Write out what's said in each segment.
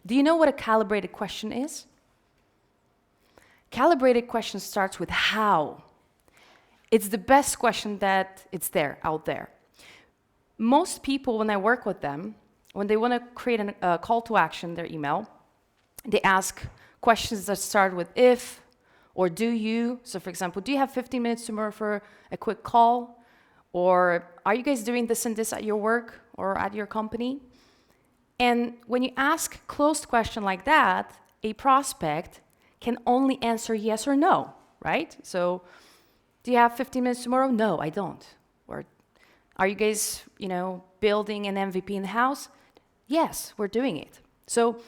Do you know what a calibrated question is? Calibrated question starts with how. It's the best question that it's out there. Most people, when I work with them, when they want to create a call to action in their email, they ask questions that start with if or do you. So for example, do you have 15 minutes tomorrow for a quick call? Or are you guys doing this and this at your work or at your company? And when you ask a closed question like that, a prospect can only answer yes or no, right? So, do you have 15 minutes tomorrow? No, I don't. Or, are you guys, building an MVP in the house? Yes, we're doing it. So,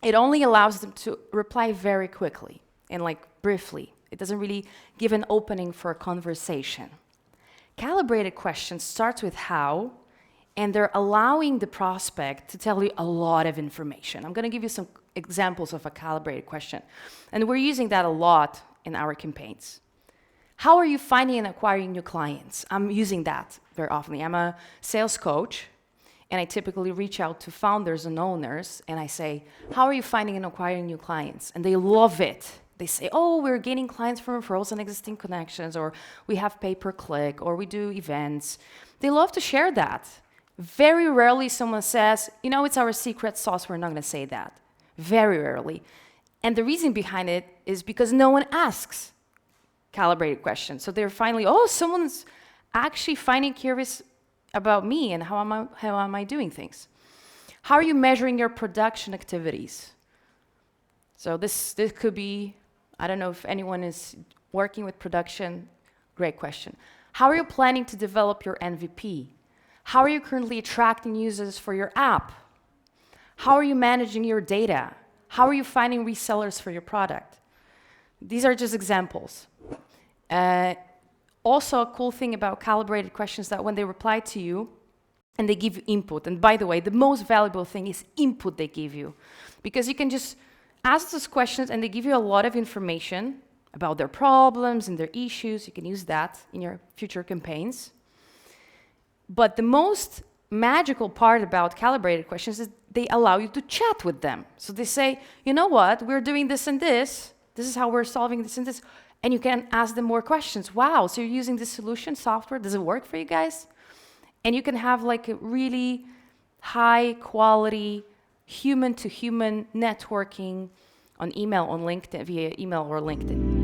it only allows them to reply very quickly and briefly. It doesn't really give an opening for a conversation. Calibrated question starts with how, and they're allowing the prospect to tell you a lot of information. I'm going to give you some examples of a calibrated question. And we're using that a lot in our campaigns. How are you finding and acquiring new clients? I'm using that very often. I'm a sales coach, and I typically reach out to founders and owners, and I say, how are you finding and acquiring new clients? And they love it. They say, oh, we're gaining clients from referrals and existing connections, or we have pay-per-click, or we do events. They love to share that. Very rarely someone says, it's our secret sauce, we're not going to say that. Very rarely. And the reason behind it is because no one asks calibrated questions. So they're finally, someone's actually finding curious about me and how am I doing things. How are you measuring your production activities? So this could be, I don't know if anyone is working with production. Great question. How are you planning to develop your MVP? How are you currently attracting users for your app? How are you managing your data? How are you finding resellers for your product? These are just examples. Also, a cool thing about calibrated questions is that when they reply to you and they give you input, and by the way, the most valuable thing is input they give you, because you can just ask those questions and they give you a lot of information about their problems and their issues. You can use that in your future campaigns. But the most magical part about calibrated questions is they allow you to chat with them. So they say, you know what, we're doing this and this. This is how we're solving this and this. And you can ask them more questions. Wow, so you're using this solution software. Does it work for you guys? And you can have a really high quality human-to-human networking on email, on LinkedIn, via email or LinkedIn.